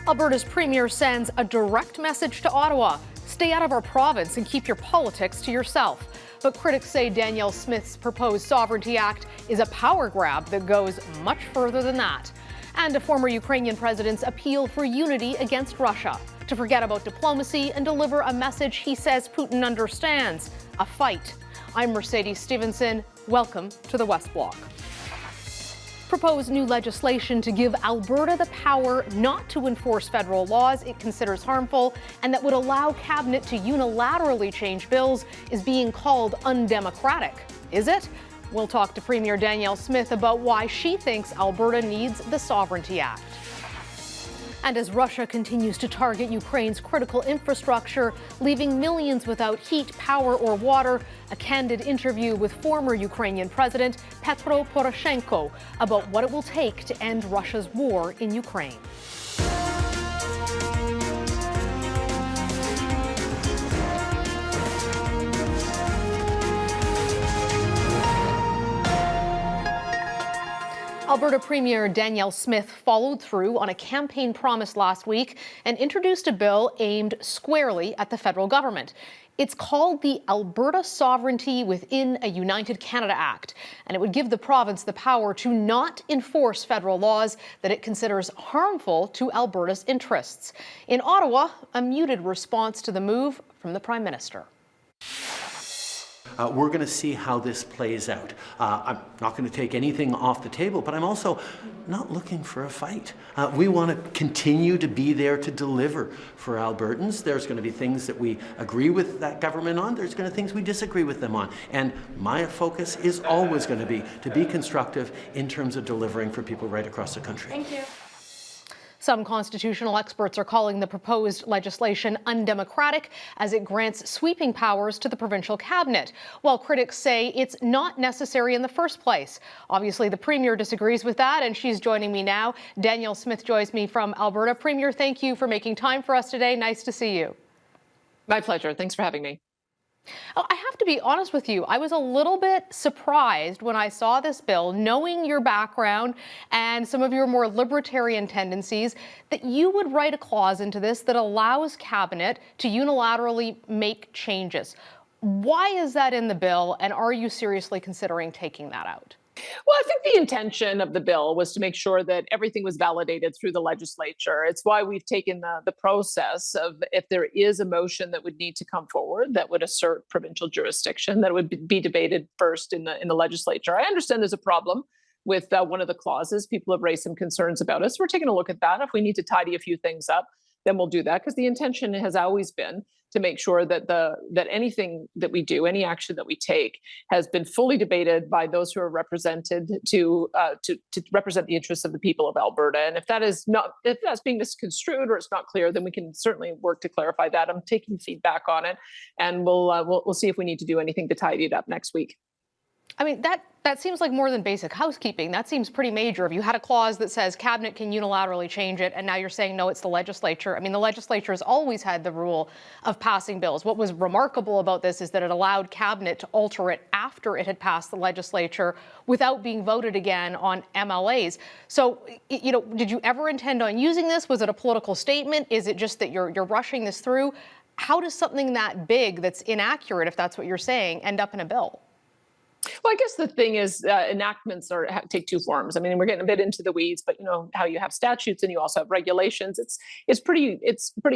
Alberta's Premier sends a direct message to Ottawa. Stay out of our province and keep your politics to yourself. But critics say Danielle Smith's proposed Sovereignty Act is a power grab that goes much further than that. And a former Ukrainian president's appeal for unity against Russia, to forget about diplomacy and deliver a message he says Putin understands, a fight. I'm Mercedes Stephenson. Welcome to the West Block. Proposed new legislation to give Alberta the power not to enforce federal laws it considers harmful and that would allow Cabinet to unilaterally change bills is being called undemocratic. Is it? We'll talk to Premier Danielle Smith about why she thinks Alberta needs the Sovereignty Act. And as Russia continues to target Ukraine's critical infrastructure, leaving millions without heat, power, or water, a candid interview with former Ukrainian President Petro Poroshenko about what it will take to end Russia's war in Ukraine. Alberta Premier Danielle Smith followed through on a campaign promise last week and introduced a bill aimed squarely at the federal government. It's called the Alberta Sovereignty Within a United Canada Act, and it would give the province the power to not enforce federal laws that it considers harmful to Alberta's interests. In Ottawa, a muted response to the move from the Prime Minister. We're going to see how this plays out. I'm not going to take anything off the table, but I'm also not looking for a fight. We want to continue to be there to deliver for Albertans. There's going to be things that we agree with that government on. There's going to be things we disagree with them on. And my focus is always going to be constructive in terms of delivering for people right across the country. Thank you. Some constitutional experts are calling the proposed legislation undemocratic as it grants sweeping powers to the provincial cabinet, while critics say it's not necessary in the first place. Obviously, the Premier disagrees with that, and she's joining me now. Danielle Smith joins me from Alberta. Premier, thank you for making time for us today. Nice to see you. My pleasure. Thanks for having me. I have to be honest with you. I was a little bit surprised when I saw this bill, knowing your background and some of your more libertarian tendencies, that you would write a clause into this that allows Cabinet to unilaterally make changes. Why is that in the bill, and are you seriously considering taking that out? Well, I think the intention of the bill was to make sure that everything was validated through the legislature. It's why we've taken the process of, if there is a motion that would need to come forward that would assert provincial jurisdiction, that would be debated first in the legislature. I understand there's a problem with one of the clauses. People have raised some concerns about us. We're taking a look at that. If we need to tidy a few things up, then we'll do that, because the intention has always been to make sure that that anything that we do, any action that we take, has been fully debated by those who are represented to represent the interests of the people of Alberta. And if that's being misconstrued or it's not clear, then we can certainly work to clarify that. I'm taking feedback on it, and we'll see if we need to do anything to tidy it up next week. I mean, that seems like more than basic housekeeping. That seems pretty major. If you had a clause that says Cabinet can unilaterally change it, and now you're saying, no, it's the legislature. I mean, the legislature has always had the rule of passing bills. What was remarkable about this is that it allowed Cabinet to alter it after it had passed the legislature without being voted again on MLAs. So, did you ever intend on using this? Was it a political statement? Is it just that you're rushing this through? How does something that big, that's inaccurate, if that's what you're saying, end up in a bill? Well, I guess the thing is, enactments take two forms. I mean, we're getting a bit into the weeds, but you know how you have statutes and you also have regulations. It's pretty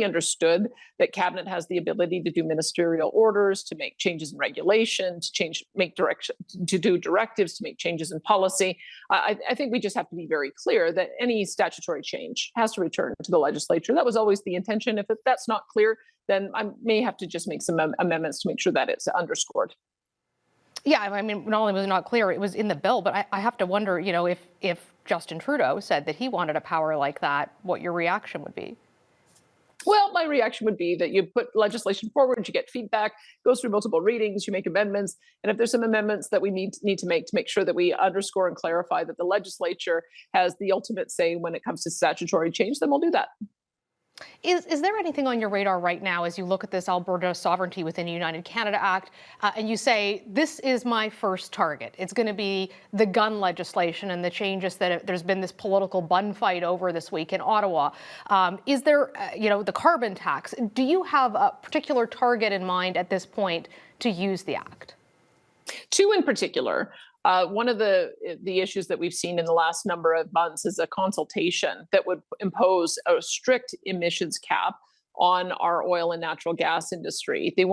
understood that Cabinet has the ability to do ministerial orders, to make changes in regulation, to do directives, to make changes in policy. I think we just have to be very clear that any statutory change has to return to the legislature. That was always the intention. If that's not clear, then I may have to just make some amendments to make sure that it's underscored. Yeah, I mean, not only was it not clear, it was in the bill, but I have to wonder, if Justin Trudeau said that he wanted a power like that, what your reaction would be. Well, my reaction would be that you put legislation forward, you get feedback, goes through multiple readings, you make amendments, and if there's some amendments that we need to make sure that we underscore and clarify that the legislature has the ultimate say when it comes to statutory change, then we'll do that. Is there anything on your radar right now as you look at this Alberta Sovereignty Within United Canada Act and you say, this is my first target? It's going to be the gun legislation and the changes that there's been this political bun fight over this week in Ottawa. Is there, the carbon tax? Do you have a particular target in mind at this point to use the act? Two in particular. One of the issues that we've seen in the last number of months is a consultation that would impose a strict emissions cap on our oil and natural gas industry. They've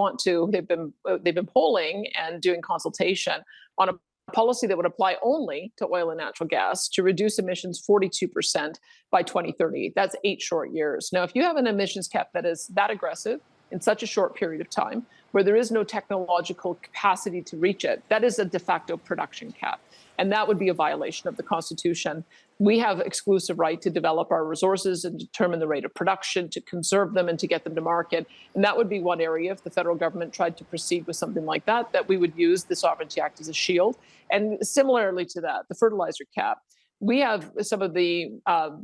been polling and doing consultation on a policy that would apply only to oil and natural gas to reduce emissions 42% by 2030. That's 8 short years. Now, if you have an emissions cap that is that aggressive in such a short period of time, where there is no technological capacity to reach it, that is a de facto production cap. And that would be a violation of the Constitution. We have exclusive right to develop our resources and determine the rate of production, to conserve them and to get them to market. And that would be one area, if the federal government tried to proceed with something like that, that we would use the Sovereignty Act as a shield. And similarly to that, the fertilizer cap. We have some of the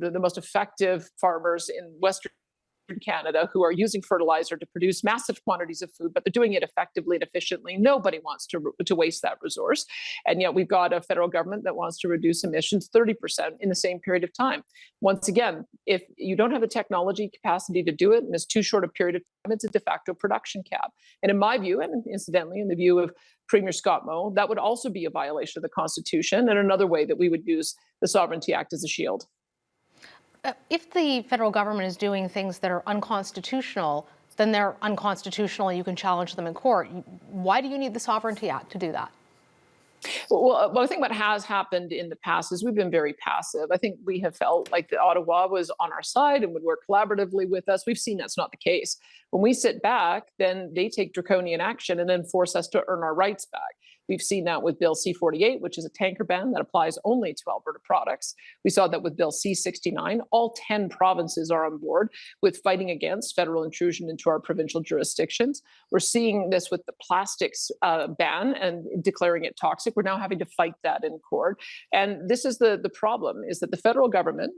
most effective farmers in Western Canada who are using fertilizer to produce massive quantities of food, but they're doing it effectively and efficiently. Nobody wants to waste that resource. And yet we've got a federal government that wants to reduce emissions 30% in the same period of time. Once again, if you don't have the technology capacity to do it in this too short a period of time, it's a de facto production cap. And in my view, and incidentally, in the view of Premier Scott Moe, that would also be a violation of the Constitution and another way that we would use the Sovereignty Act as a shield. If the federal government is doing things that are unconstitutional, then they're unconstitutional and you can challenge them in court. Why do you need the Sovereignty Act to do that? Well, I think what has happened in the past is we've been very passive. I think we have felt like Ottawa was on our side and would work collaboratively with us. We've seen that's not the case. When we sit back, then they take draconian action and then force us to earn our rights back. We've seen that with Bill C-48, which is a tanker ban that applies only to Alberta products. We saw that with Bill C-69. All 10 provinces are on board with fighting against federal intrusion into our provincial jurisdictions. We're seeing this with the plastics ban and declaring it toxic. We're now having to fight that in court. And this is the problem, is that the federal government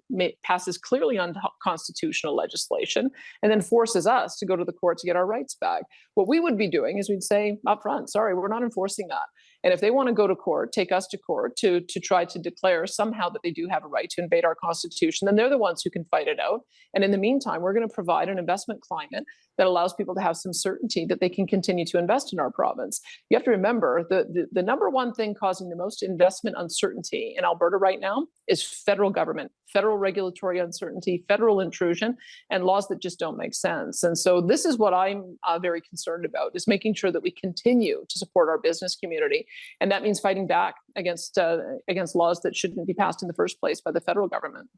passes clearly unconstitutional legislation and then forces us to go to the court to get our rights back. What we would be doing is we'd say up front, sorry, we're not enforcing that. And if they want to go to court, take us to court to try to declare somehow that they do have a right to invade our Constitution, then they're the ones who can fight it out. And in the meantime, we're going to provide an investment climate that allows people to have some certainty that they can continue to invest in our province. You have to remember the number one thing causing the most investment uncertainty in Alberta right now is federal government, federal regulatory uncertainty, federal intrusion, and laws that just don't make sense. And so this is what I'm very concerned about, is making sure that we continue to support our business community. And that means fighting back against laws that shouldn't be passed in the first place by the federal government.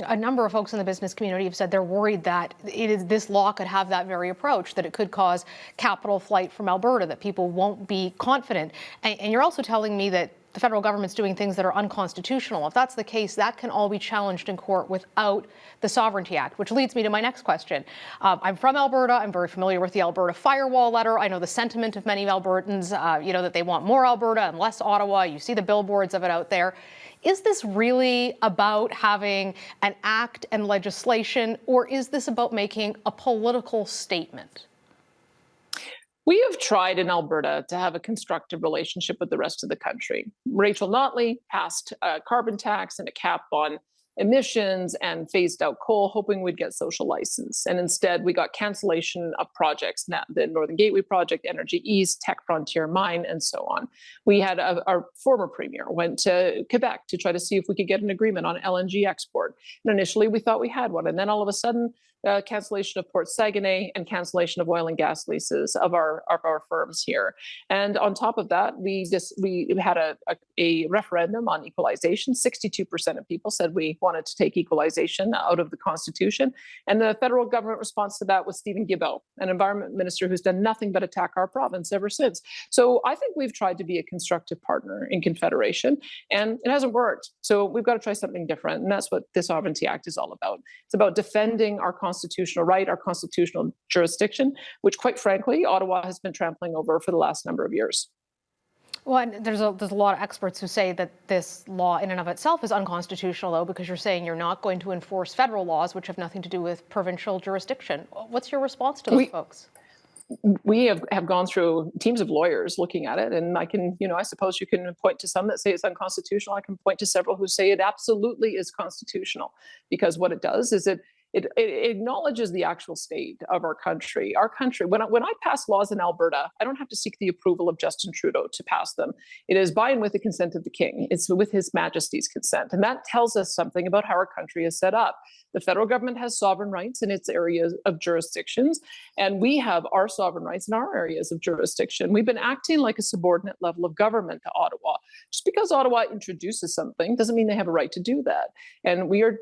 A number of folks in the business community have said they're worried that this law could have that very approach, that it could cause capital flight from Alberta, that people won't be confident. And you're also telling me that the federal government's doing things that are unconstitutional. If that's the case, that can all be challenged in court without the Sovereignty Act, which leads me to my next question. I'm from Alberta. I'm very familiar with the Alberta firewall letter. I know the sentiment of many Albertans, that they want more Alberta and less Ottawa. You see the billboards of it out there. Is this really about having an act and legislation, or is this about making a political statement? We have tried in Alberta to have a constructive relationship with the rest of the country. Rachel Notley passed a carbon tax and a cap on emissions and phased out coal, hoping we'd get social license. And instead, we got cancellation of projects, the Northern Gateway Project, Energy East, Tech Frontier Mine, and so on. We had our former premier went to Quebec to try to see if we could get an agreement on LNG export. And initially, we thought we had one. And then all of a sudden, cancellation of Port Saguenay and cancellation of oil and gas leases of our firms here. And on top of that, we had a referendum on equalization. 62% of people said we wanted to take equalization out of the Constitution. And the federal government response to that was Stephen Guilbeault, an environment minister who's done nothing but attack our province ever since. So I think we've tried to be a constructive partner in Confederation, and it hasn't worked. So we've got to try something different. And that's what the Sovereignty Act is all about. It's about defending our constitutional right, our constitutional jurisdiction, which quite frankly, Ottawa has been trampling over for the last number of years. Well, and there's a lot of experts who say that this law in and of itself is unconstitutional, though, because you're saying you're not going to enforce federal laws, which have nothing to do with provincial jurisdiction. What's your response to those folks? We have gone through teams of lawyers looking at it, and I can, I suppose you can point to some that say it's unconstitutional. I can point to several who say it absolutely is constitutional, because what it does is it acknowledges the actual state of our country. Our country, when I pass laws in Alberta, I don't have to seek the approval of Justin Trudeau to pass them. It is by and with the consent of the King. It's with His Majesty's consent. And that tells us something about how our country is set up. The federal government has sovereign rights in its areas of jurisdictions, and we have our sovereign rights in our areas of jurisdiction. We've been acting like a subordinate level of government to Ottawa. Just because Ottawa introduces something doesn't mean they have a right to do that. And we are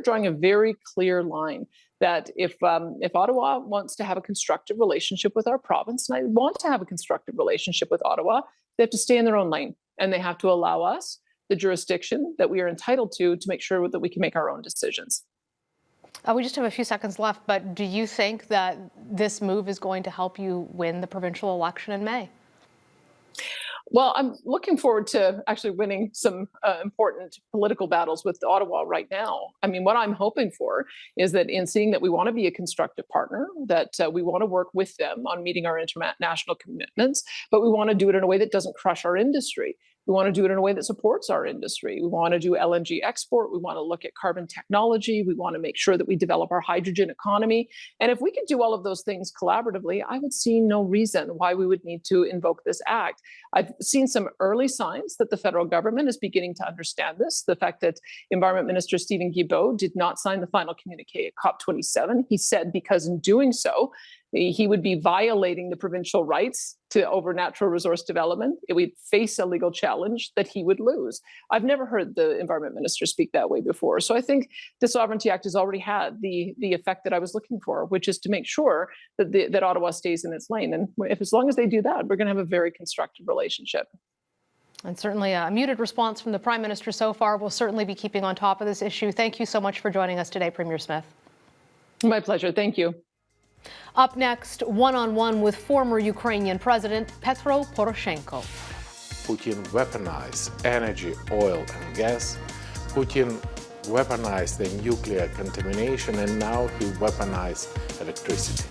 drawing a very clear line that if Ottawa wants to have a constructive relationship with our province, and I want to have a constructive relationship with Ottawa, they have to stay in their own lane, and they have to allow us the jurisdiction that we are entitled to make sure that we can make our own decisions. We just have a few seconds left, but do you think that this move is going to help you win the provincial election in May? Well, I'm looking forward to actually winning some important political battles with Ottawa right now. I mean, what I'm hoping for is that in seeing that we want to be a constructive partner, that we want to work with them on meeting our international commitments, but we want to do it in a way that doesn't crush our industry. We want to do it in a way that supports our industry. We want to do LNG export. We want to look at carbon technology. We want to make sure that we develop our hydrogen economy. And if we could do all of those things collaboratively, I would see no reason why we would need to invoke this act. I've seen some early signs that the federal government is beginning to understand this. The fact that Environment Minister Stephen Guilbeault did not sign the final communique at COP27, he said because in doing so, he would be violating the provincial rights over natural resource development. It would face a legal challenge that he would lose. I've never heard the Environment Minister speak that way before. So I think the Sovereignty Act has already had the effect that I was looking for, which is to make sure that Ottawa stays in its lane. And as long as they do that, we're going to have a very constructive relationship. And certainly a muted response from the Prime Minister so far. We'll certainly be keeping on top of this issue. Thank you so much for joining us today, Premier Smith. My pleasure. Thank you. Up next, one-on-one with former Ukrainian President Petro Poroshenko. Putin weaponized energy, oil and gas. Putin weaponized the nuclear contamination, and now he weaponized electricity.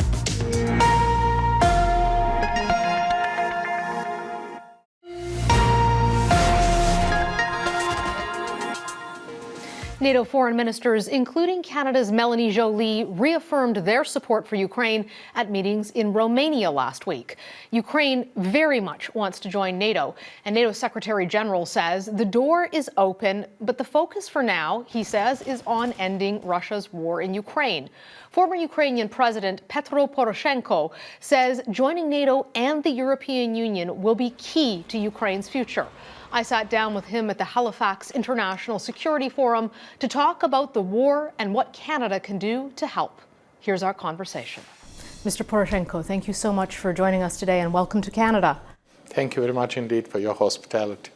NATO foreign ministers, including Canada's Melanie Joly, reaffirmed their support for Ukraine at meetings in Romania last week. Ukraine very much wants to join NATO, and NATO Secretary General says the door is open, but the focus for now, he says, is on ending Russia's war in Ukraine. Former Ukrainian President Petro Poroshenko says joining NATO and the European Union will be key to Ukraine's future. I sat down with him at the Halifax International Security Forum to talk about the war and what Canada can do to help. Here's our conversation. Mr. Poroshenko, thank you so much for joining us today and welcome to Canada. Thank you very much indeed for your hospitality.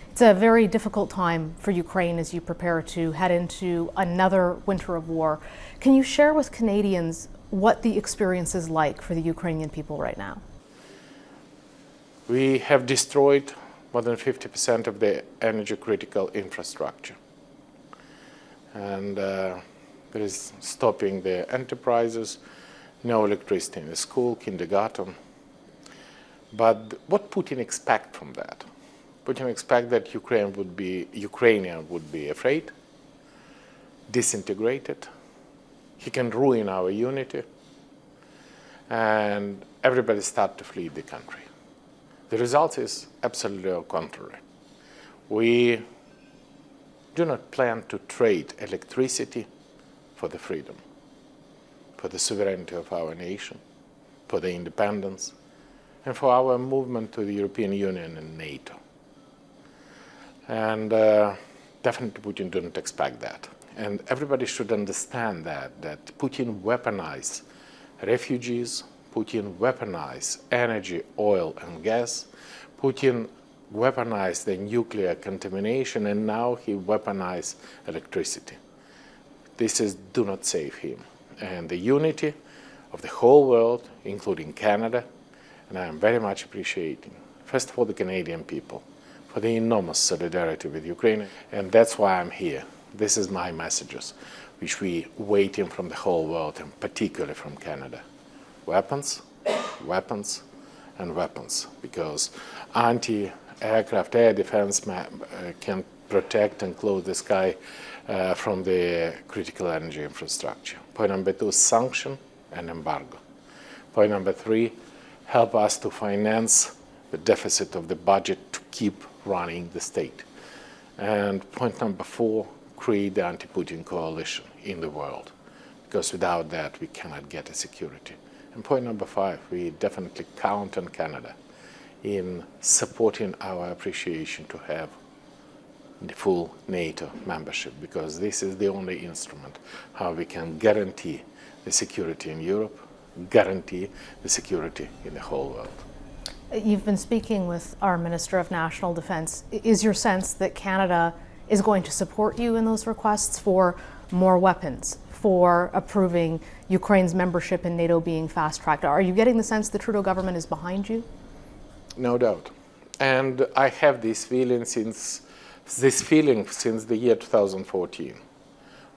It's a very difficult time for Ukraine as you prepare to head into another winter of war. Can you share with Canadians what the experience is like for the Ukrainian people right now? We have destroyed more than 50% of the energy critical infrastructure. And there is stopping the enterprises, no electricity in the school, kindergarten. But what Putin expects from that? Putin expects that Ukrainian would be afraid, disintegrated. He can ruin our unity, and everybody start to flee the country. The result is absolutely contrary. We do not plan to trade electricity for the freedom, for the sovereignty of our nation, for the independence, and for our movement to the European Union and NATO. And definitely Putin didn't expect that. And everybody should understand that Putin weaponized refugees, Putin weaponized energy, oil and gas, Putin weaponized the nuclear contamination, and now he weaponized electricity. Do not save him. And the unity of the whole world, including Canada, and I am very much appreciating first of all, the Canadian people, for the enormous solidarity with Ukraine. And that's why I'm here. This is my messages, which we waiting from the whole world, and particularly from Canada. Weapons, weapons, and weapons, because anti-aircraft air defense can protect and close the sky from the critical energy infrastructure. Point number 2, sanction and embargo. Point number 3, help us to finance the deficit of the budget to keep running the state. And point number 4, create the anti-Putin coalition in the world, because without that we cannot get a security. And point number 5, we definitely count on Canada in supporting our appreciation to have the full NATO membership, because this is the only instrument how we can guarantee the security in Europe, guarantee the security in the whole world. You've been speaking with our Minister of National Defence. Is your sense that Canada is going to support you in those requests for more weapons, for approving Ukraine's membership in NATO being fast-tracked? Are you getting the sense the Trudeau government is behind you? No doubt. And I have this feeling since the year 2014,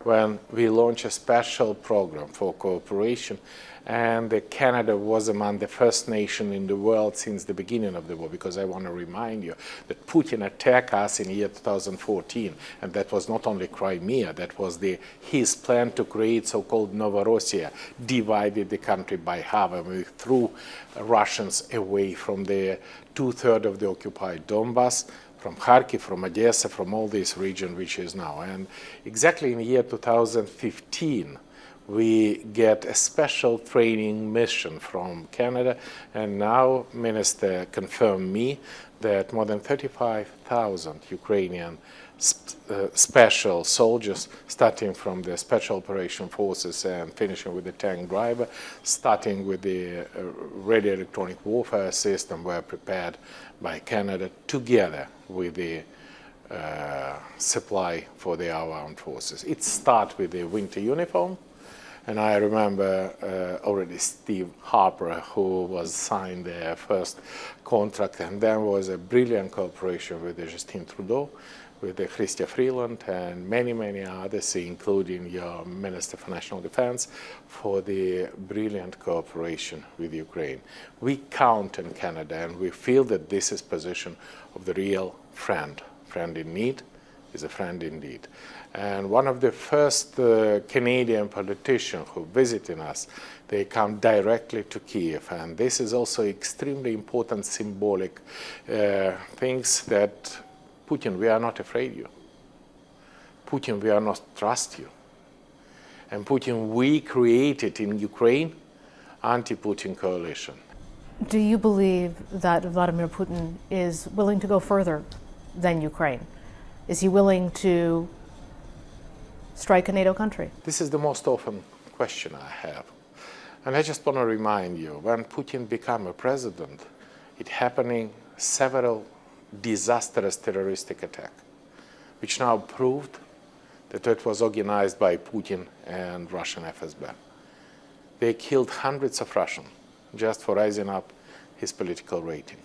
when we launched a special program for cooperation, and Canada was among the first nation in the world since the beginning of the war, because I want to remind you that Putin attacked us in the year 2014, and that was not only Crimea, that was his plan to create so-called Novorossiya, divided the country by half, and we threw Russians away from the 2/3 of the occupied Donbass, from Kharkiv, from Odessa, from all this region which is now. And exactly in the year 2015, we get a special training mission from Canada, and now Minister confirmed me that more than 35,000 Ukrainian special soldiers, starting from the Special Operation Forces and finishing with the tank driver, starting with the radio electronic warfare system, were prepared by Canada together with the supply for our armed forces. It starts with the winter uniform. And I remember already Steve Harper, who was signed their first contract, and then was a brilliant cooperation with Justin Trudeau, with Chrystia Freeland, and many, many others, including your Minister for National Defense, for the brilliant cooperation with Ukraine. We count on Canada, and we feel that this is position of the real friend. Friend in need is a friend indeed. And one of the first Canadian politicians who visited us, they come directly to Kiev. And this is also extremely important symbolic things that Putin, we are not afraid you. Putin, we are not trust you. And Putin, we created in Ukraine anti-Putin coalition. Do you believe that Vladimir Putin is willing to go further than Ukraine? Is he willing to strike a NATO country? This is the most often question I have. And I just want to remind you, when Putin became a president, it happening several disastrous terroristic attacks, which now proved that it was organized by Putin and Russian FSB. They killed hundreds of Russians just for rising up his political rating.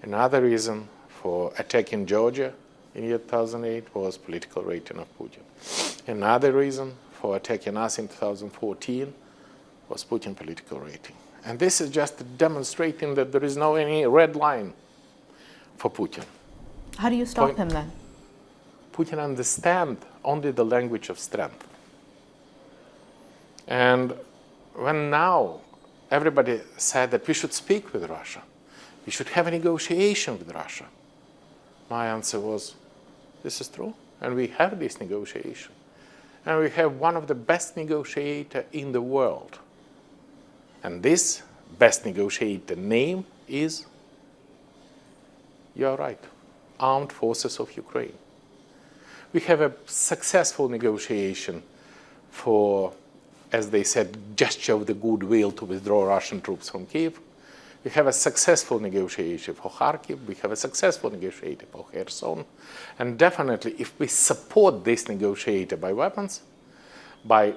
Another reason for attacking Georgia in year 2008 was political rating of Putin. Another reason for attacking us in 2014 was Putin political rating. And this is just demonstrating that there is no any red line for Putin. How do you stop him then? Putin understands only the language of strength. And when now everybody said that we should speak with Russia, we should have a negotiation with Russia, my answer was, this is true, and we have this negotiation. And we have one of the best negotiators in the world. And this best negotiator name is, you're right, Armed Forces of Ukraine. We have a successful negotiation for, as they said, gesture of the goodwill to withdraw Russian troops from Kyiv. We have a successful negotiation for Kharkiv. We have a successful negotiation for Kherson. And definitely, if we support this negotiator by weapons, by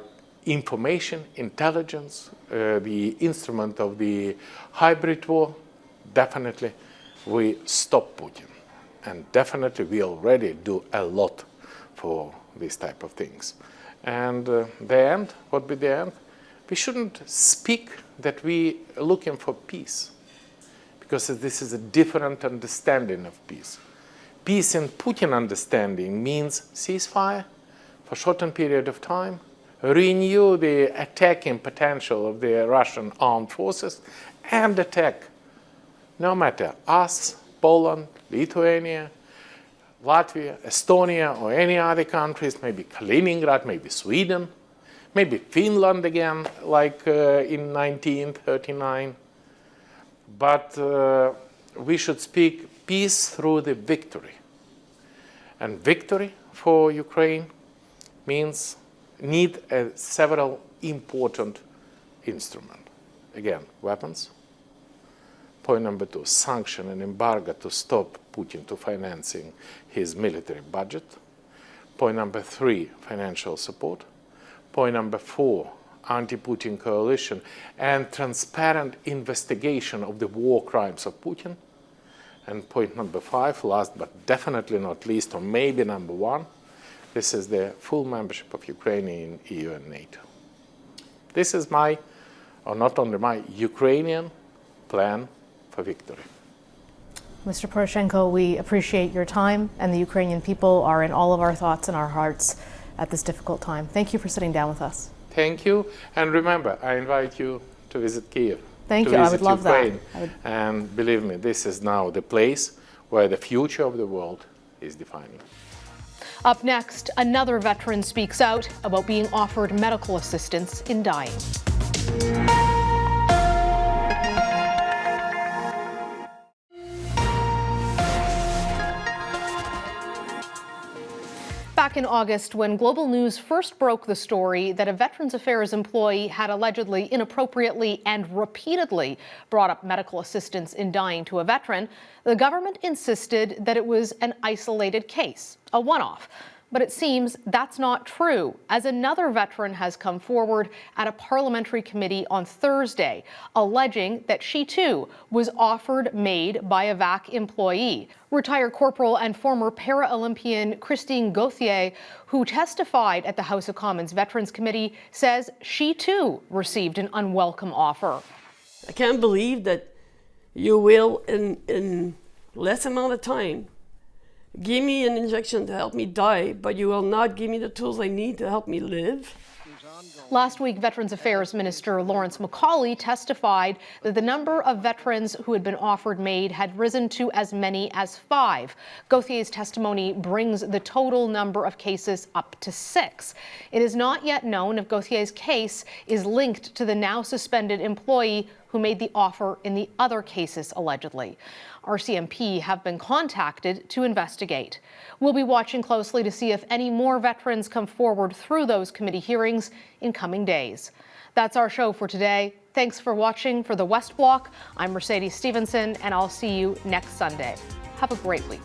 information, intelligence, the instrument of the hybrid war, definitely we stop Putin. And definitely we already do a lot for these type of things. And the end, what be the end? We shouldn't speak that we are looking for peace, because this is a different understanding of peace. Peace in Putin understanding means ceasefire for a shortened period of time, renew the attacking potential of the Russian armed forces, and attack no matter us, Poland, Lithuania, Latvia, Estonia, or any other countries, maybe Kaliningrad, maybe Sweden, maybe Finland again, like in 1939. But we should speak peace through the victory. And victory for Ukraine means need several important instruments. Again, weapons. Point number 2, sanction and embargo to stop Putin to financing his military budget. Point number 3, financial support. Point number 4, anti-Putin coalition and transparent investigation of the war crimes of Putin. And point number 5, last but definitely not least, or maybe number 1, this is the full membership of Ukraine in EU and NATO. This is my, or not only my, Ukrainian plan for victory. Mr. Poroshenko, we appreciate your time, and the Ukrainian people are in all of our thoughts and our hearts at this difficult time. Thank you for sitting down with us. Thank you. And remember, I invite you to visit Kyiv. Thank you. I would love Ukraine. that. And believe me, this is now the place where the future of the world is defining. Up next, another veteran speaks out about being offered medical assistance in dying. Back in August, when Global News first broke the story that a Veterans Affairs employee had allegedly inappropriately and repeatedly brought up medical assistance in dying to a veteran, the government insisted that it was an isolated case, a one-off. But it seems that's not true, as another veteran has come forward at a parliamentary committee on Thursday, alleging that she too was offered MAID by a VAC employee. Retired Corporal and former Para-Olympian Christine Gauthier, who testified at the House of Commons Veterans Committee, says she too received an unwelcome offer. I can't believe that you will, in less amount of time, give me an injection to help me die, but you will not give me the tools I need to help me live. Last week, Veterans Affairs Minister Lawrence MacAulay testified that the number of veterans who had been offered MAID had risen to as many as 5. Gauthier's testimony brings the total number of cases up to 6. It is not yet known if Gauthier's case is linked to the now suspended employee who made the offer in the other cases, allegedly. RCMP have been contacted to investigate. We'll be watching closely to see if any more veterans come forward through those committee hearings in coming days. That's our show for today. Thanks for watching for the West Block. I'm Mercedes Stephenson, and I'll see you next Sunday. Have a great week.